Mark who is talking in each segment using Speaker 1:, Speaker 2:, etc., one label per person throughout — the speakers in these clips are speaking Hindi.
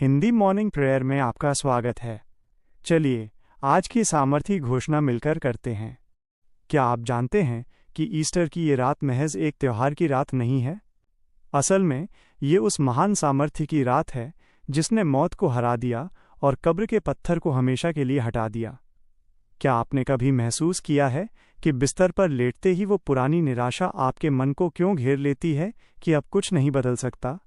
Speaker 1: हिंदी मॉर्निंग प्रेयर में आपका स्वागत है। चलिए आज की सामर्थी घोषणा मिलकर करते हैं। क्या आप जानते हैं कि ईस्टर की ये रात महज एक त्योहार की रात नहीं है? असल में ये उस महान सामर्थ्य की रात है जिसने मौत को हरा दिया और कब्र के पत्थर को हमेशा के लिए हटा दिया। क्या आपने कभी महसूस किया है कि बिस्तर पर लेटते ही वो पुरानी निराशा आपके मन को क्यों घेर लेती है कि अब कुछ नहीं बदल सकता?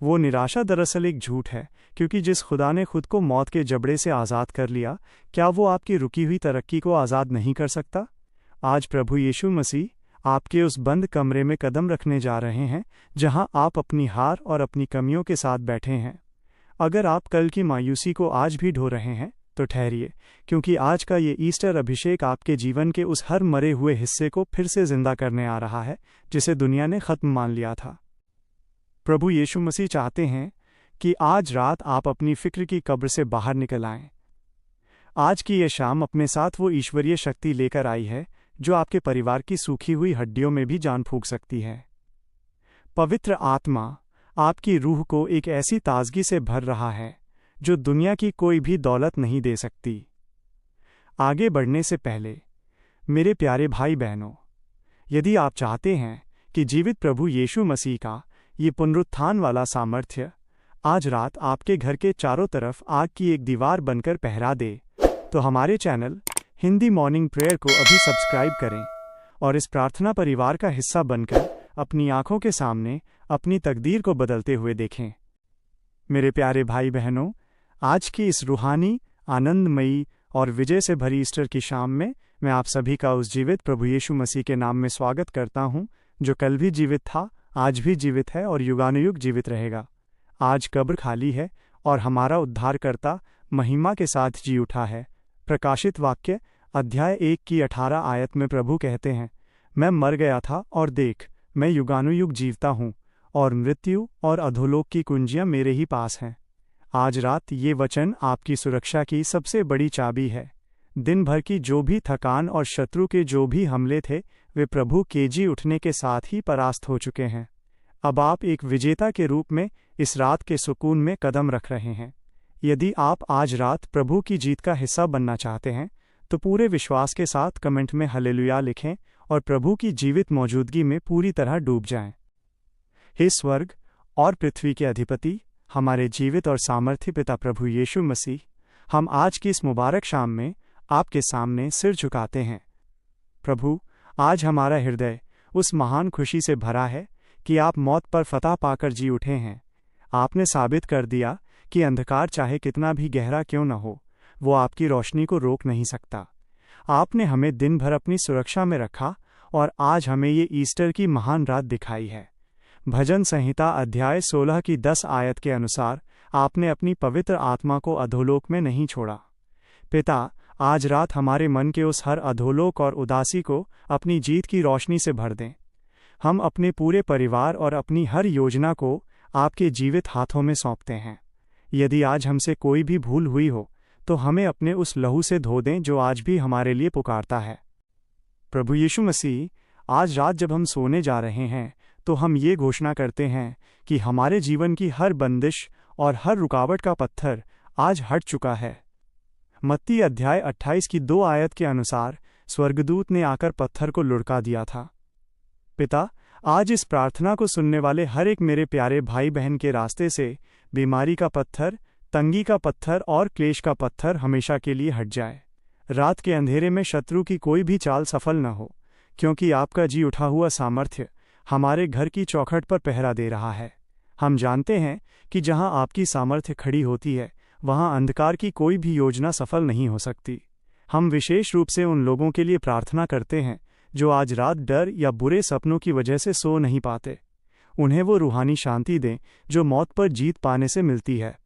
Speaker 1: वो निराशा दरअसल एक झूठ है, क्योंकि जिस खुदा ने खुद को मौत के जबड़े से आज़ाद कर लिया, क्या वो आपकी रुकी हुई तरक्की को आज़ाद नहीं कर सकता? आज प्रभु यीशु मसीह आपके उस बंद कमरे में कदम रखने जा रहे हैं जहां आप अपनी हार और अपनी कमियों के साथ बैठे हैं। अगर आप कल की मायूसी को आज भी ढो रहे हैं तो ठहरिए, क्योंकि आज का ये ईस्टर अभिषेक आपके जीवन के उस हर मरे हुए हिस्से को फिर से जिंदा करने आ रहा है जिसे दुनिया ने खत्म मान लिया था। प्रभु यीशु मसीह चाहते हैं कि आज रात आप अपनी फिक्र की कब्र से बाहर निकल आएं। आज की ये शाम अपने साथ वो ईश्वरीय शक्ति लेकर आई है जो आपके परिवार की सूखी हुई हड्डियों में भी जान फूंक सकती है। पवित्र आत्मा आपकी रूह को एक ऐसी ताजगी से भर रहा है जो दुनिया की कोई भी दौलत नहीं दे सकती। आगे बढ़ने से पहले मेरे प्यारे भाई बहनों, यदि आप चाहते हैं कि जीवित प्रभु यीशु मसीह का ये पुनरुत्थान वाला सामर्थ्य आज रात आपके घर के चारों तरफ आग की एक दीवार बनकर पहरा दे, तो हमारे चैनल हिंदी मॉर्निंग प्रेयर को अभी सब्सक्राइब करें और इस प्रार्थना परिवार का हिस्सा बनकर अपनी आंखों के सामने अपनी तकदीर को बदलते हुए देखें। मेरे प्यारे भाई बहनों, आज की इस रूहानी, आनंदमयी और विजय से भरी ईस्टर की शाम में मैं आप सभी का उस जीवित प्रभु यीशु मसीह के नाम में स्वागत करता हूं, जो कल भी जीवित था, आज भी जीवित है और युगानुयुग जीवित रहेगा। आज कब्र खाली है और हमारा उद्धारकर्ता महिमा के साथ जी उठा है। प्रकाशित वाक्य अध्याय 1 की 18 आयत में प्रभु कहते हैं, मैं मर गया था और देख, मैं युगानुयुग जीवता हूँ और मृत्यु और अधोलोक की कुंजियाँ मेरे ही पास हैं। आज रात ये वचन आपकी सुरक्षा की सबसे बड़ी चाबी है। दिन भर की जो भी थकान और शत्रु के जो भी हमले थे, वे प्रभु के जी उठने के साथ ही परास्त हो चुके हैं। अब आप एक विजेता के रूप में इस रात के सुकून में कदम रख रहे हैं। यदि आप आज रात प्रभु की जीत का हिस्सा बनना चाहते हैं तो पूरे विश्वास के साथ कमेंट में हालेलुया लिखें और प्रभु की जीवित मौजूदगी में पूरी तरह डूब जाएं। हे स्वर्ग और पृथ्वी के अधिपति, हमारे जीवित और सामर्थ्य पिता प्रभु यीशु मसीह, हम आज की इस मुबारक शाम में आपके सामने सिर झुकाते हैं। प्रभु, आज हमारा हृदय उस महान खुशी से भरा है कि आप मौत पर फतह पाकर जी उठे हैं। आपने साबित कर दिया कि अंधकार चाहे कितना भी गहरा क्यों न हो, वो आपकी रोशनी को रोक नहीं सकता। आपने हमें दिन भर अपनी सुरक्षा में रखा और आज हमें ये ईस्टर की महान रात दिखाई है। भजन संहिता अध्याय 16 की 10 आयत के अनुसार आपने अपनी पवित्र आत्मा को अधोलोक में नहीं छोड़ा। पिता, आज रात हमारे मन के उस हर अधोलोक और उदासी को अपनी जीत की रोशनी से भर दें। हम अपने पूरे परिवार और अपनी हर योजना को आपके जीवित हाथों में सौंपते हैं। यदि आज हमसे कोई भी भूल हुई हो तो हमें अपने उस लहू से धो दें जो आज भी हमारे लिए पुकारता है। प्रभु यीशु मसीह, आज रात जब हम सोने जा रहे हैं तो हम ये घोषणा करते हैं कि हमारे जीवन की हर बंदिश और हर रुकावट का पत्थर आज हट चुका है। मत्ती अध्याय 28 की 2 आयत के अनुसार स्वर्गदूत ने आकर पत्थर को लुढ़का दिया था। पिता, आज इस प्रार्थना को सुनने वाले हर एक मेरे प्यारे भाई बहन के रास्ते से बीमारी का पत्थर, तंगी का पत्थर और क्लेश का पत्थर हमेशा के लिए हट जाए। रात के अंधेरे में शत्रु की कोई भी चाल सफल न हो, क्योंकि आपका जी उठा हुआ सामर्थ्य हमारे घर की चौखट पर पहरा दे रहा है। हम जानते हैं कि जहां आपकी सामर्थ्य खड़ी होती है, वहां अंधकार की कोई भी योजना सफल नहीं हो सकती। हम विशेष रूप से उन लोगों के लिए प्रार्थना करते हैं जो आज रात डर या बुरे सपनों की वजह से सो नहीं पाते। उन्हें वो रूहानी शांति दें जो मौत पर जीत पाने से मिलती है।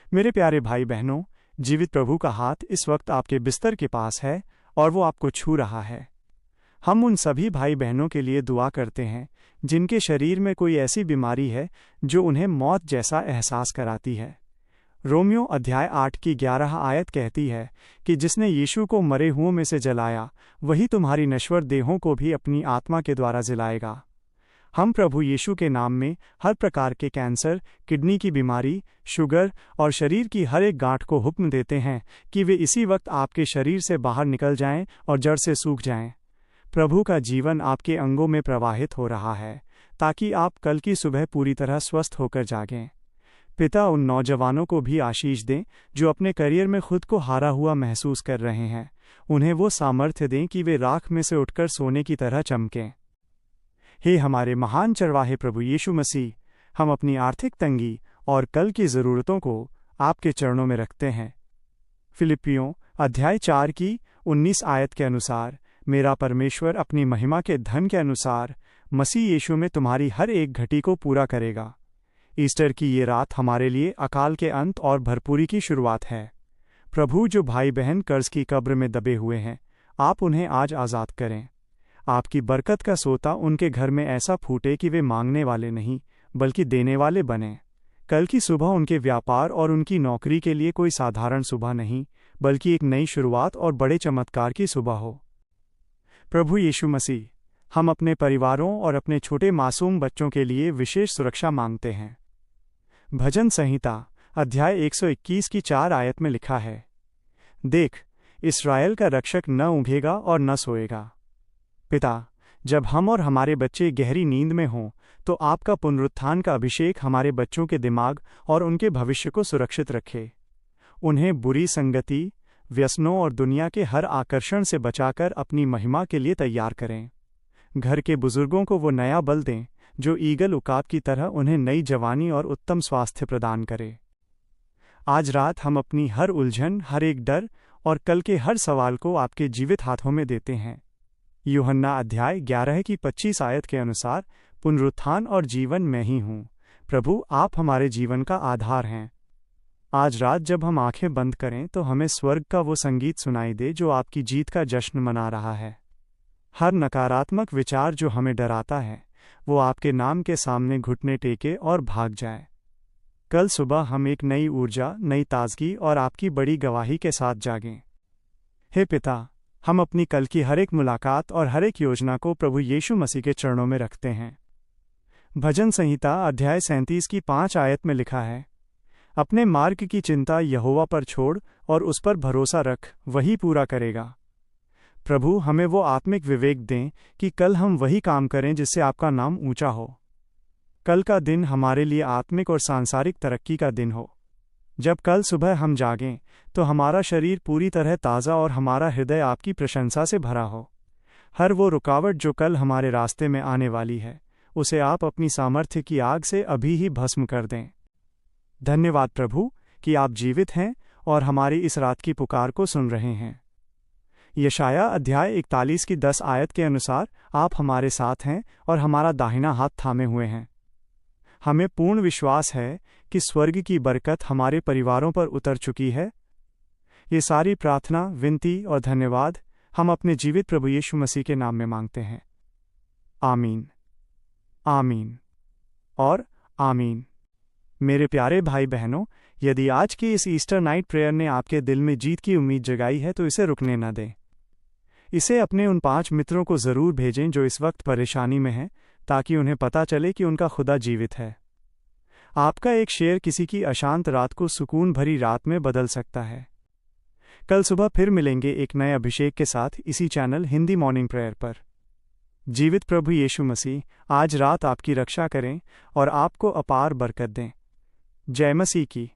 Speaker 1: मेरे प्यारे भाई बहनों, जीवित प्रभु का हाथ इस वक्त आपके बिस्तर के पास है और वो आपको छू रहा है। हम उन सभी भाई बहनों के लिए दुआ करते हैं जिनके शरीर में कोई ऐसी बीमारी है जो उन्हें मौत जैसा एहसास कराती है। रोमियो अध्याय 8 की 11 आयत कहती है कि जिसने यीशु को मरे हुओं में से जलाया, वही तुम्हारी नश्वर देहों को भी अपनी आत्मा के द्वारा जलाएगा। हम प्रभु यीशु के नाम में हर प्रकार के कैंसर, किडनी की बीमारी, शुगर और शरीर की हर एक गांठ को हुक्म देते हैं कि वे इसी वक्त आपके शरीर से बाहर निकल जाएं और जड़ से सूख जाएं। प्रभु का जीवन आपके अंगों में प्रवाहित हो रहा है ताकि आप कल की सुबह पूरी तरह स्वस्थ होकर जागें। पिता उन नौजवानों को भी आशीष दें जो अपने करियर में खुद को हारा हुआ महसूस कर रहे हैं। उन्हें वो सामर्थ्य दें कि वे राख में से उठकर सोने की तरह चमकें। हे हमारे महान चरवाहे प्रभु यीशु मसीह, हम अपनी आर्थिक तंगी और कल की ज़रूरतों को आपके चरणों में रखते हैं। फिलिपियों अध्याय 4 की 19 आयत के अनुसार, मेरा परमेश्वर अपनी महिमा के धन के अनुसार मसीह यीशु में तुम्हारी हर एक घटी को पूरा करेगा। ईस्टर की ये रात हमारे लिए अकाल के अंत और भरपूरी की शुरुआत है। प्रभु जो भाई बहन कर्ज की कब्र में दबे हुए हैं, आप उन्हें आज आज़ाद करें। आपकी बरकत का सोता उनके घर में ऐसा फूटे कि वे मांगने वाले नहीं बल्कि देने वाले बने। कल की सुबह उनके व्यापार और उनकी नौकरी के लिए कोई साधारण सुबह नहीं बल्कि एक नई शुरुआत और बड़े चमत्कार की सुबह हो। प्रभु यीशु मसीह, हम अपने परिवारों और अपने छोटे मासूम बच्चों के लिए विशेष सुरक्षा मांगते हैं। भजन संहिता अध्याय 121 की 4 आयत में लिखा है, देख, इस्राएल का रक्षक न ऊँघेगा और न सोएगा। पिता, जब हम और हमारे बच्चे गहरी नींद में हों तो आपका पुनरुत्थान का अभिषेक हमारे बच्चों के दिमाग और उनके भविष्य को सुरक्षित रखे। उन्हें बुरी संगति, व्यसनों और दुनिया के हर आकर्षण से बचाकर अपनी महिमा के लिए तैयार करें। घर के बुजुर्गों को वो नया बल दें जो ईगल उकाब की तरह उन्हें नई जवानी और उत्तम स्वास्थ्य प्रदान करे। आज रात हम अपनी हर उलझन, हर एक डर और कल के हर सवाल को आपके जीवित हाथों में देते हैं। यूहन्ना अध्याय 11 की 25 आयत के अनुसार, पुनरुत्थान और जीवन मैं ही हूँ। प्रभु, आप हमारे जीवन का आधार हैं। आज रात जब हम आंखें बंद करें तो हमें स्वर्ग का वो संगीत सुनाई दे जो आपकी जीत का जश्न मना रहा है। हर नकारात्मक विचार जो हमें डराता है, वो आपके नाम के सामने घुटने टेके और भाग जाए। कल सुबह हम एक नई ऊर्जा, नई ताजगी और आपकी बड़ी गवाही के साथ जागें। हे पिता, हम अपनी कल की हर एक मुलाकात और हर एक योजना को प्रभु यीशु मसीह के चरणों में रखते हैं। भजन संहिता अध्याय 37 की 5 आयत में लिखा है, अपने मार्ग की चिंता यहोवा पर छोड़ और उस पर भरोसा रख, वही पूरा करेगा। प्रभु, हमें वो आत्मिक विवेक दें कि कल हम वही काम करें जिससे आपका नाम ऊंचा हो। कल का दिन हमारे लिए आत्मिक और सांसारिक तरक्की का दिन हो। जब कल सुबह हम जागें तो हमारा शरीर पूरी तरह ताज़ा और हमारा हृदय आपकी प्रशंसा से भरा हो। हर वो रुकावट जो कल हमारे रास्ते में आने वाली है, उसे आप अपनी सामर्थ्य की आग से अभी ही भस्म कर दें। धन्यवाद प्रभु कि आप जीवित हैं और हमारी इस रात की पुकार को सुन रहे हैं। यशाया अध्याय 41 की 10 आयत के अनुसार, आप हमारे साथ हैं और हमारा दाहिना हाथ थामे हुए हैं। हमें पूर्ण विश्वास है कि स्वर्ग की बरकत हमारे परिवारों पर उतर चुकी है। ये सारी प्रार्थना, विनती और धन्यवाद हम अपने जीवित प्रभु यीशु मसीह के नाम में मांगते हैं। आमीन, आमीन और आमीन। मेरे प्यारे भाई बहनों, यदि आज की इस ईस्टर नाइट प्रेयर ने आपके दिल में जीत की उम्मीद जगाई है तो इसे रुकने न दें। इसे अपने उन 5 मित्रों को ज़रूर भेजें जो इस वक्त परेशानी में हैं, ताकि उन्हें पता चले कि उनका खुदा जीवित है। आपका एक शेयर किसी की अशांत रात को सुकून भरी रात में बदल सकता है। कल सुबह फिर मिलेंगे एक नए अभिषेक के साथ इसी चैनल हिंदी मॉर्निंग प्रेयर पर। जीवित प्रभु यीशु मसीह आज रात आपकी रक्षा करें और आपको अपार बरकत दें। जय मसीह की।